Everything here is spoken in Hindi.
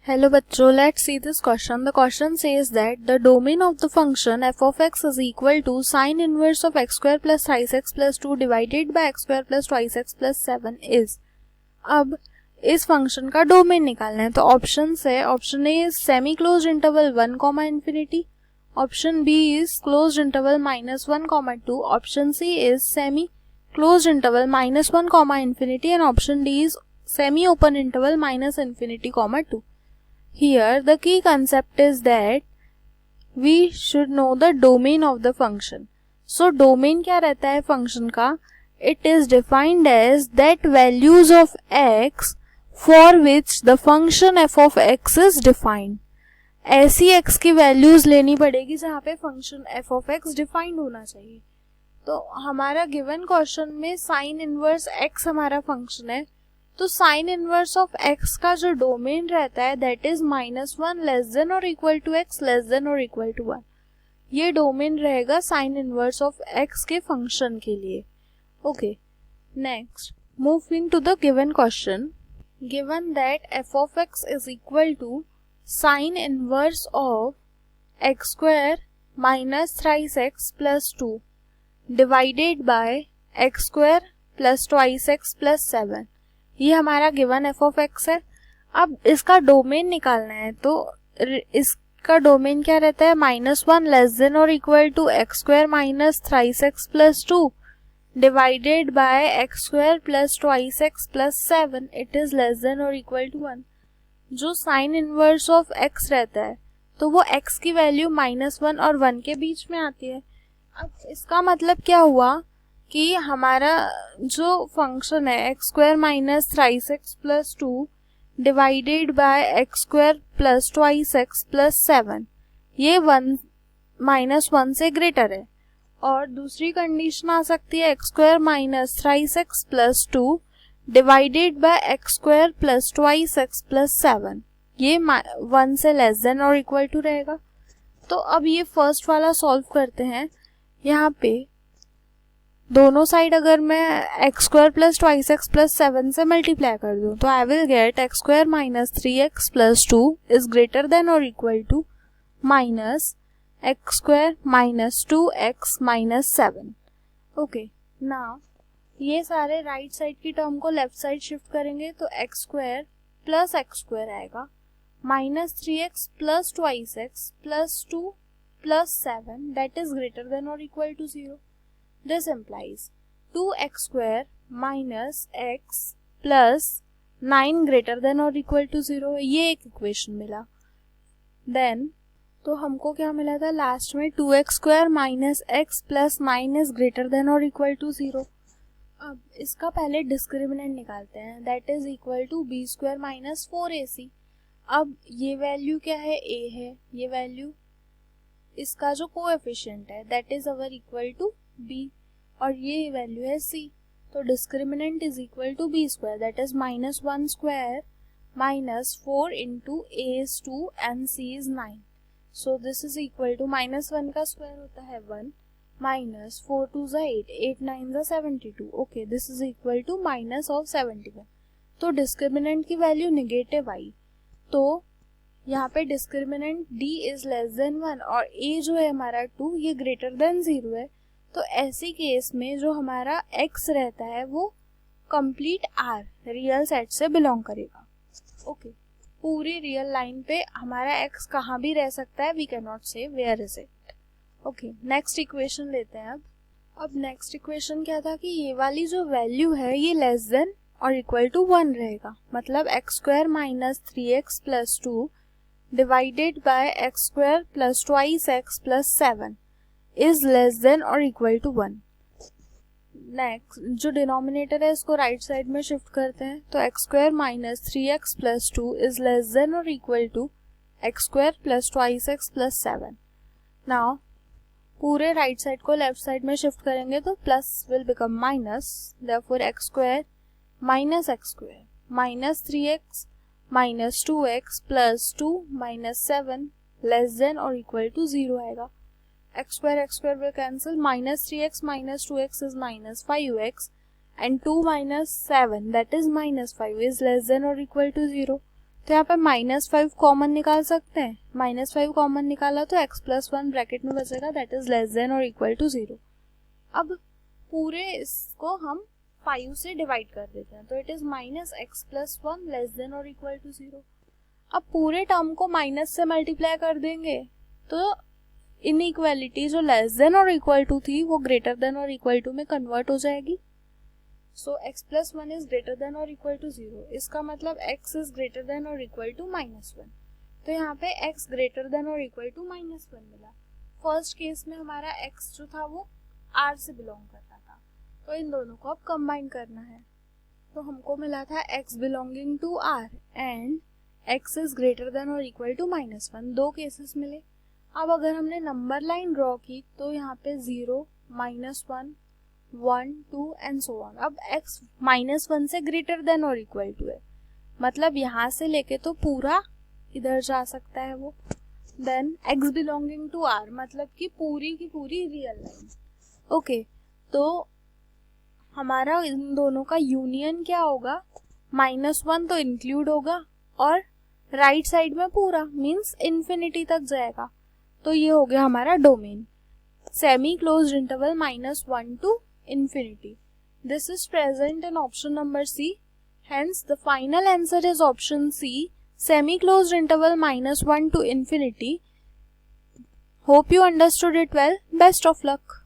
Hello बच्चों, let's see this question. The question says that the domain of the function f of x is equal to sin inverse of x square plus thrice x plus 2 divided by x square plus twice x plus 7 is. अब इस फंक्शन का डोमेन निकालना है तो ऑप्शन है, option A is semi close interval 1 comma infinity, option B is close interval -1 comma 2, option C is semi close interval -1 comma infinity and option D is semi open interval minus infinity comma 2. Here the key concept is that we should know the domain of the function. So domain क्या रहता है function का? It is defined as that values of x for which the function f of x is defined. ऐसी x की वैल्यूज लेनी पड़ेगी जहाँ पे function f of x defined होना चाहिए. तो हमारा गिवन क्वेश्चन में साइन इनवर्स x हमारा फंक्शन है, तो साइन इनवर्स ऑफ x का जो डोमेन रहता है दैट इज -1 लेस देन और equal to x less than और इक्वल टू 1. ये डोमेन रहेगा साइन इनवर्स ऑफ x के फंक्शन के लिए. Okay, next moving to the given question. Given that f of x is equal to sine inverse of x square minus thrice x plus 2 divided by x square plus twice x plus 7. ये हमारा गिवन f of x है. अब इसका डोमेन निकालना है तो इसका डोमेन क्या रहता है? -1 लेस देन और equal to x square minus thrice x plus 2 divided by x square plus twice x plus 7. It is less than और इक्वल टू 1. जो साइन इनवर्स ऑफ x रहता है तो वो x की वैल्यू -1 और 1 के बीच में आती है. अब इसका मतलब क्या हुआ कि हमारा जो फंक्शन है x square minus thrice x plus 2 divided by x square plus twice x plus 7 ये 1 से ग्रेटर है. और दूसरी कंडीशन आ सकती है x square minus thrice x plus 2 divided by x square plus twice x plus 7, ये 1 से लेस देन और इक्वल टू रहेगा. तो अब ये फर्स्ट वाला सॉल्व करते हैं. यहाँ पे दोनों साइड अगर मैं x square plus twice x plus 7 से मल्टीप्लाई कर दूं तो I will get x square minus 3x plus 2 is greater than और equal to minus x square minus 2x minus 7. Okay, now ये सारे राइट साइड की टर्म को लेफ्ट साइड शिफ्ट करेंगे तो x square plus x square आएगा minus 3x plus twice x plus 2 plus 7 that is greater than और equal to 0. This implies 2x square minus x plus 9 greater than or equal to 0. ये एक इक्वेशन मिला. Then तो हमको क्या मिला था लास्ट में? 2x square minus x plus 9 is greater than or equal to 0. अब इसका पहले डिस्क्रिमिनेंट निकालते हैं that is equal to b square minus 4ac. अब ये वैल्यू क्या है? a है. ये वैल्यू इसका जो कोएफिशिएंट है that is our equal to b और ये वैल्यू है c. तो discriminant is equal to b square that is -1 square minus 4 into a is 2 and c is 9. So this is equal to -1 का स्क्वायर होता है 1 माइनस 4 2 ज़ा 8 8 9 ज़ा 72. Okay, this is equal to minus of 71. तो डिस्क्रिमिनेंट की वैल्यू नेगेटिव आई तो यहाँ पे discriminant d is less then 1 और a जो है हमारा 2 ये ग्रेटर देन 0 है. तो ऐसे केस में जो हमारा x रहता है वो कंप्लीट r रियल सेट से बिलोंग करेगा. ओके, पूरी रियल लाइन पे हमारा x कहाँ भी रह सकता है, we can not say where is it. Okay, next equation लेते हैं. अब नेक्स्ट इक्वेशन क्या था कि ये वाली जो वैल्यू है ये लेस देन और इक्वल टू 1 रहेगा. मतलब x square minus 3x plus 2 divided by x square plus twice x plus 7 is less than और इक्वल टू 1. नेक्स्ट जो डिनोमिनेटर है इसको राइट साइड में शिफ्ट करते हैं तो x square minus 3x plus 2 is less than और equal to x square plus twice x plus 7. Now पूरे राइट साइड को लेफ्ट साइड में शिफ्ट करेंगे तो plus will become minus. Therefore x square minus x square minus 3x minus 2x plus 2 minus 7 less than और इक्वल टू 0 आएगा. x square will cancel. Minus 3x minus 2x is minus 5x and 2 minus 7 that is minus 5 is less than or equal to 0. तो यहाँ पे -5 कॉमन निकाल सकते हैं, -5 कॉमन निकाला तो x+1 ब्रैकेट में बचेगा, दैट इज लेस देन और इक्वल टू 0। अब पूरे इसको हम 5 से डिवाइड कर देते हैं, तो it is -x+1 less than और इक्वल टू 0। अब पूरे टर्म को माइनस से मल्टीप्लाई कर देंगे तो इनइक्वालिटी जो लेस देन और इक्वल टू थी वो ग्रेटर देन और इक्वल टू में कन्वर्ट हो जाएगी। सो x+1 इज ग्रेटर देन और इक्वल टू 0, इसका मतलब x इज ग्रेटर देन और इक्वल टू -1। तो यहाँ पे x ग्रेटर देन और इक्वल टू -1 मिला। फर्स्ट केस में हमारा x जो था वो r से बिलोंग कर रहा था, तो इन दोनों को अब कंबाइन करना है। तो हमको मिला था x belonging to r and x is greater than और इक्वल टू -1, दो केसेस मिले। अब अगर हमने नंबर लाइन ड्रॉ की तो यहाँ पे 0, -1, 1, 2 एंड सो ऑन। अब x -1 से ग्रेटर देन और इक्वल टू है, मतलब यहाँ से लेके तो पूरा इधर जा सकता है वो। Then x belonging to r मतलब कि पूरी की पूरी रियल लाइन। ओके, तो हमारा इन दोनों का यूनियन क्या होगा, -1 तो इंक्लूड होगा और राइट साइड में पूरा मीन्स इन्फिनिटी तक जाएगा। तो ये हो गया हमारा domain, semi closed interval -1 to infinity. This is present in option number C. Hence, the final answer is option C, semi-closed interval -1 to infinity. Hope you understood it well. Best of luck.